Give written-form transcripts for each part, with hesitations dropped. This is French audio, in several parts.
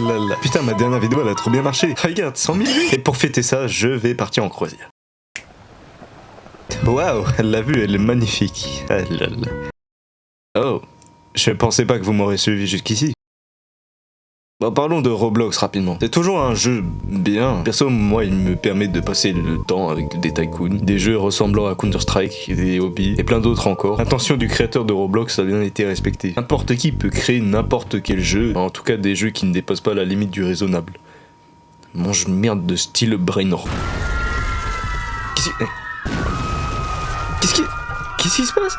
là là. Putain, ma dernière vidéo elle a trop bien marché. Regarde, 100 000 vues. Et pour fêter ça, je vais partir en croisière. Waouh, la vue elle est magnifique. Ah là là. Oh, je pensais pas que vous m'aurez suivi jusqu'ici. Bon, parlons de Roblox rapidement. C'est toujours un jeu bien. Perso, moi, il me permet de passer le temps avec des tycoons, des jeux ressemblant à Counter-Strike, des hobbies, et plein d'autres encore. L'intention du créateur de Roblox a bien été respectée. N'importe qui peut créer n'importe quel jeu, en tout cas des jeux qui ne dépassent pas la limite du raisonnable. Mange merde de style Brainor. Qu'est-ce qui se passe?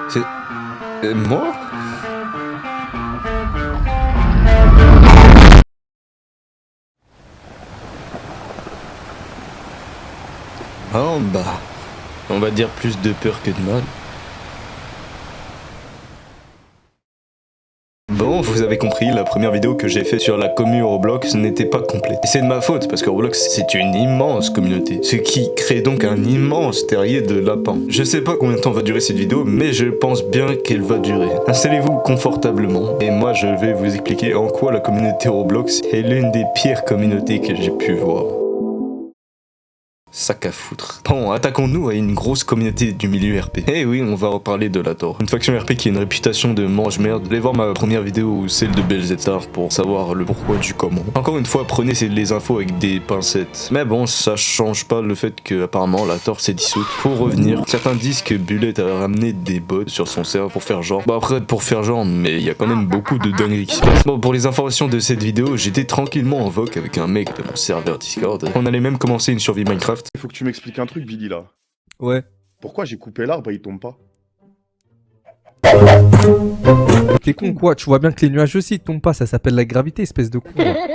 C'est... moi? Oh bah, on va dire plus de peur que de mal. Bon, vous avez compris, la première vidéo que j'ai faite sur la commu Roblox n'était pas complète. Et c'est de ma faute, parce que Roblox, c'est une immense communauté. Ce qui crée donc un immense terrier de lapins. Je sais pas combien de temps va durer cette vidéo, mais je pense bien qu'elle va durer. Installez-vous confortablement, et moi je vais vous expliquer en quoi la communauté Roblox est l'une des pires communautés que j'ai pu voir. Sac à foutre. Bon, attaquons-nous à une grosse communauté du milieu RP. Eh oui, on va reparler de la Tor. Une faction RP qui a une réputation de mange-merde. Allez voir ma première vidéo ou celle de Belzetar pour savoir le pourquoi du comment. Encore une fois, prenez les infos avec des pincettes. Mais bon, ça change pas le fait que apparemment la Tor s'est dissoute. Pour revenir, certains disent que Bullet a ramené des bots sur son serveur pour faire genre. Bon après, pour faire genre, mais il y a quand même beaucoup de dingueries qui se passent. Bon, pour les informations de cette vidéo, j'étais tranquillement en voc avec un mec de mon serveur Discord. On allait même commencer une survie Minecraft. Il faut que tu m'expliques un truc, Billy, là. Ouais. Pourquoi j'ai coupé l'arbre et il tombe pas? T'es con quoi? Tu vois bien que les nuages aussi ils tombent pas, ça s'appelle la gravité, espèce de con.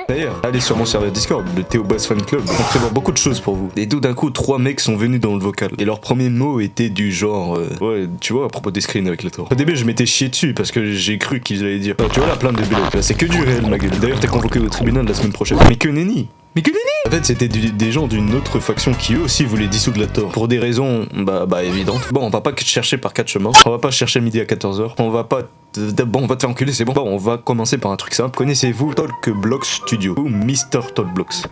D'ailleurs, allez sur mon serveur Discord, le Théobas Fan Club, on prévoit beaucoup de choses pour vous. Et tout d'un coup, 3 mecs sont venus dans le vocal. Et leur premier mot était du genre... ouais, tu vois, à propos des screens avec la tour. Au début, je m'étais chié dessus parce que j'ai cru qu'ils allaient dire... Non, tu vois la plainte de Bullet, là, c'est que du réel, ma gueule. D'ailleurs, t'es convoqué au tribunal la semaine prochaine. Mais que nenni! Mais que nenni! En fait, c'était des gens d'une autre faction qui eux aussi voulaient dissoudre la Tor. Pour des raisons, bah évidentes. Bon, on va pas chercher par 4 chemins. On va pas chercher midi à 14h. On va pas... Bon, on va te faire enculer, c'est bon. Bon, on va commencer par un truc simple. Connaissez-vous Talkblocks Studio ou Mr. Talkblocks?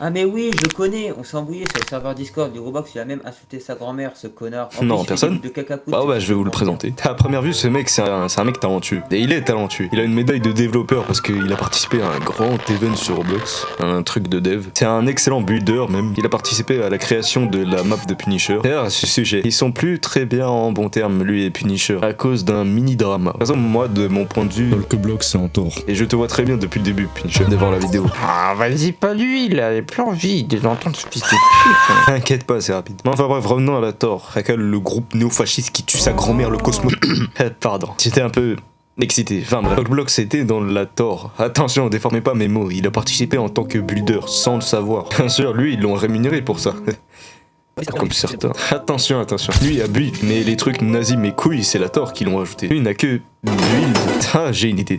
Ah mais oui, je le connais, on s'est embrouillé sur le serveur Discord du Roblox, il a même insulté sa grand-mère, ce connard. Non, personne. Bah ouais, je vais vous le présenter. À première vue, ce mec, c'est un mec talentueux. Et il est talentueux. Il a une médaille de développeur parce qu'il a participé à un grand event sur Roblox, un truc de dev. C'est un excellent builder même. Il a participé à la création de la map de Punisher. D'ailleurs, à ce sujet, ils sont plus très bien en bon terme, lui et Punisher, à cause d'un mini-drama. Par exemple, moi, de mon point de vue... Talkblocks, c'est en tort. Et je te vois très bien depuis le début, Punisher, devant la vidéo. Ah, vas-y, pas lui, il avait plus envie de l'entendre ce fils de pute. T'inquiète pas, c'est rapide. Enfin bref, revenons à la Tor. Le groupe néo-fasciste qui tue sa grand-mère, le Cosmo... Pardon. J'étais un peu... excité. Enfin bref, Talkblocks était dans la Tor. Attention, déformez pas mes mots. Il a participé en tant que builder, sans le savoir. Bien sûr, lui, ils l'ont rémunéré pour ça. Comme certains. Attention. Lui a build, mais les trucs nazis mes couilles, c'est la Tor qui l'ont rajouté. Lui n'a que build. Ah, j'ai une idée.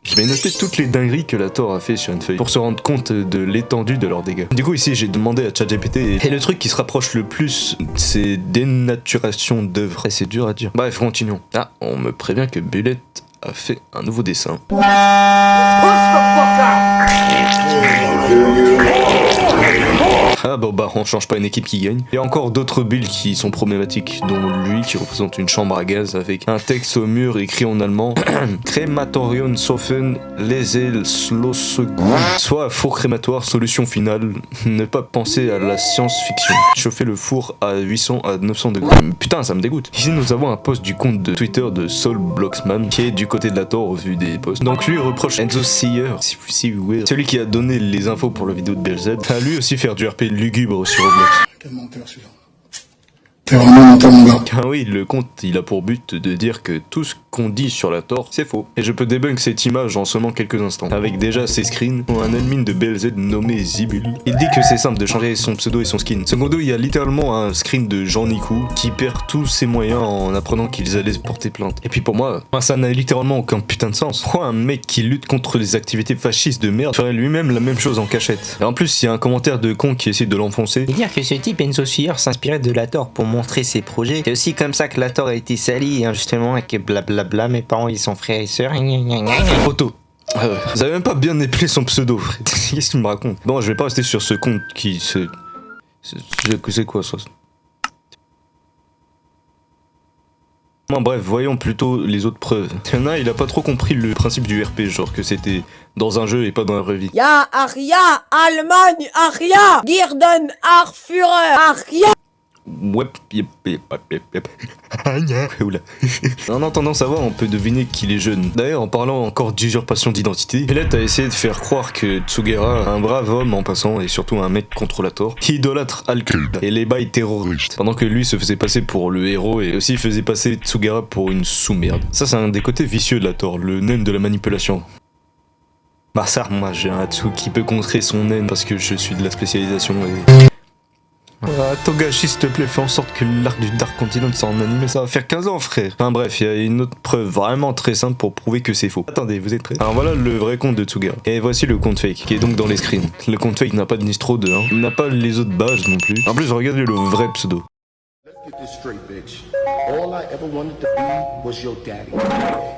Je vais noter toutes les dingueries que la Tor a fait sur une feuille pour se rendre compte de l'étendue de leurs dégâts. Du coup ici j'ai demandé à ChatGPT et le truc qui se rapproche le plus c'est dénaturation d'œuvres. Et c'est dur à dire. Bref, continuons. Ah, on me prévient que Bullet a fait un nouveau dessin. Ah bah on change pas une équipe qui gagne. Il y a encore d'autres builds qui sont problématiques, dont lui qui représente une chambre à gaz avec un texte au mur écrit en allemand Crématorium Soffen Lesel Slossegun. Soit four crématoire, solution finale, ne pas penser à la science-fiction. Chauffer le four à 800 à 900 degrés. Putain, ça me dégoûte. Ici nous avons un post du compte de Twitter de Saul Bloxman qui est du côté de la Tor au vu des posts. Donc lui reproche Enzo Seyer, celui qui a donné les infos pour la vidéo de BLZ, à lui aussi faire du RP lugubre sur Roblox. Quel menteur celui-là. T'es vraiment menteur mon gars. Ah oui, le compte il a pour but de dire que tout ce qu'on dit sur la Tor, c'est faux. Et je peux débunk cette image en seulement quelques instants. Avec déjà ses screens, ou un admin de BLZ nommé Zibul. Il dit que c'est simple de changer son pseudo et son skin. Secondo, il y a littéralement un screen de Jean Nicou qui perd tous ses moyens en apprenant qu'ils allaient porter plainte. Et puis pour moi, ça n'a littéralement aucun putain de sens. Pourquoi un mec qui lutte contre les activités fascistes de merde ferait lui-même la même chose en cachette? Et en plus, il y a un commentaire de con qui essaie de l'enfoncer. Et dire que ce type Enzo Seyer s'inspirait de la Tor pour montrer ses projets. C'est aussi comme ça que la Tor a été salie, injustement, et que blablabla, mes parents ils sont frères et sœurs. Otto, vous avez même pas bien épelé son pseudo, frère. Qu'est-ce qu'il me raconte? Bon, je vais pas rester sur ce compte qui se... C'est quoi ça? Bon, bref, voyons plutôt les autres preuves. Il y en a, il a pas trop compris le principe du RP, genre que c'était dans un jeu et pas dans la vraie vie. Ja, Aria, Allemagne, Aria, Girden, Führer, Aria. Ouais, Oula. En entendant sa voix, on peut deviner qu'il est jeune. D'ailleurs, en parlant encore d'usurpation d'identité, Pellet a essayé de faire croire que Tsugera, un brave homme en passant et surtout un mec contrôlateur, qui idolâtre Al-Qaïda et les bails terroristes, pendant que lui se faisait passer pour le héros et aussi faisait passer Tsugera pour une sous-merde. Ça, c'est un des côtés vicieux de la Tor, le naine de la manipulation. Bah ça, moi j'ai un Hatsu qui peut contrer son naine parce que je suis de la spécialisation et... Togashi, s'il te plaît, fais en sorte que l'arc du Dark Continent soit en animé, ça va faire 15 ans, frère. Enfin bref, il y a une autre preuve vraiment très simple pour prouver que c'est faux. Attendez, vous êtes prêts? Alors voilà le vrai compte de Tsugera. Et voici le compte fake, qui est donc dans les screens. Le compte fake n'a pas de Nistro 2, hein. Il n'a pas les autres bases non plus. En plus, regardez le vrai pseudo. Get this straight, bitch. All I ever wanted to be was your daddy.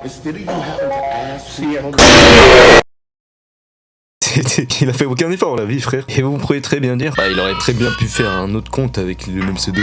Instead of you having to ask me... Il a fait aucun effort la vie, frère. Et vous pourriez très bien dire, bah il aurait très bien pu faire un autre compte avec le même pseudo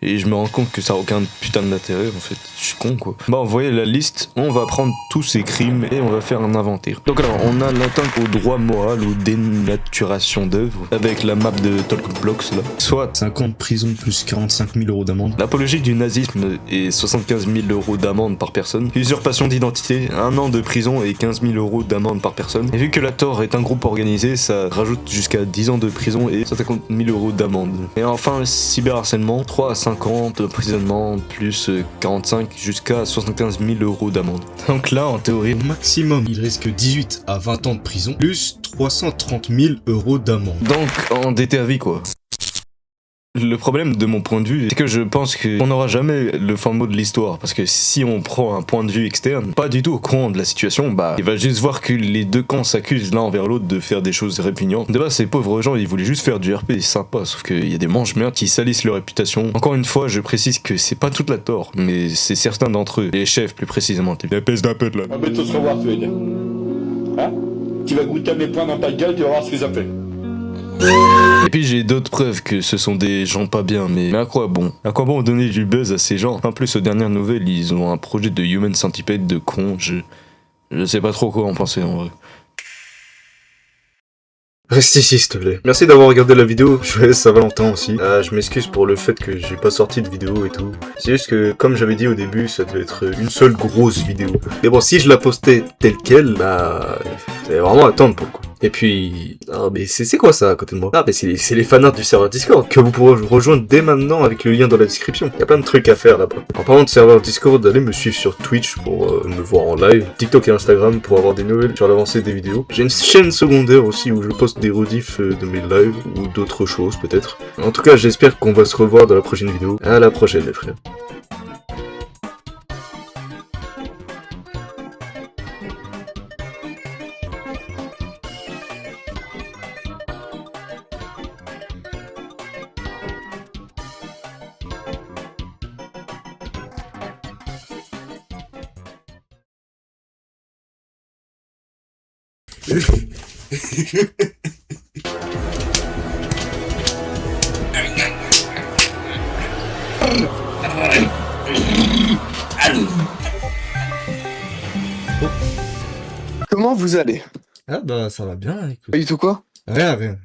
et je me rends compte que ça a aucun putain d'intérêt en fait. Je suis con quoi. Bon, vous voyez la liste, on va prendre tous ces crimes et on va faire un inventaire. Donc alors, on a l'atteinte au droit moral ou dénaturation d'œuvre avec la map de Talkblocks là. Soit 5 ans de prison plus 45 000 € d'amende. L'apologie du nazisme et 75 000 € d'amende par personne. Usurpation d'identité, 1 an de prison et 15 000 € d'amende par personne. Et vu que la Tor est un groupe organisé, ça rajoute jusqu'à 10 ans de prison et 150 000 € d'amende. Et enfin, le cyberharcèlement, 3 à 5 ans d'emprisonnement plus 45 jusqu'à 75 000 € d'amende. Donc là, en théorie, Au maximum, il risque 18 à 20 ans de prison, plus 330 000 € d'amende. donc endetté à vie quoi. Le problème de mon point de vue, c'est que je pense qu'on n'aura jamais le fin mot de l'histoire. Parce que si on prend un point de vue externe, pas du tout au courant de la situation, bah il va juste voir que les deux camps s'accusent l'un envers l'autre de faire des choses répugnantes. De base, ces pauvres gens, ils voulaient juste faire du RP sympa, sauf qu'il y a des mange-merdes qui salissent leur réputation. Encore une fois, je précise que c'est pas toute la Tor, mais c'est certains d'entre eux, les chefs plus précisément. La peste d'un peu de là. Ah, mais tu vas voir, tu vas dire. Hein? Tu vas goûter mes poings dans ta gueule, tu vas voir ce que ça fait. Et puis j'ai d'autres preuves que ce sont des gens pas bien, mais à quoi bon? À quoi bon donner du buzz à ces gens? En plus, aux dernières nouvelles, ils ont un projet de Human Centipede de con, je sais pas trop quoi en penser en vrai. Reste ici s'il te plaît. Merci d'avoir regardé la vidéo, joyeux Saint-Valentin aussi. Je m'excuse pour le fait que j'ai pas sorti de vidéo et tout. C'est juste que, comme j'avais dit au début, ça devait être une seule grosse vidéo. Mais bon, si je la postais telle quelle, bah... Vous allez vraiment attendre pour le coup. Et puis... Ah mais c'est quoi ça à côté de moi? Ah mais c'est les fanarts du serveur Discord que vous pourrez rejoindre dès maintenant avec le lien dans la description. Il y a plein de trucs à faire là-bas. En parlant de serveur Discord, allez me suivre sur Twitch pour me voir en live, TikTok et Instagram pour avoir des nouvelles sur l'avancée des vidéos. J'ai une chaîne secondaire aussi où je poste des rediffs de mes lives ou d'autres choses peut-être. En tout cas, j'espère qu'on va se revoir dans la prochaine vidéo. À la prochaine les frères. Comment vous allez? Ah bah ça va bien, écoute. Pas du tout quoi? Rien.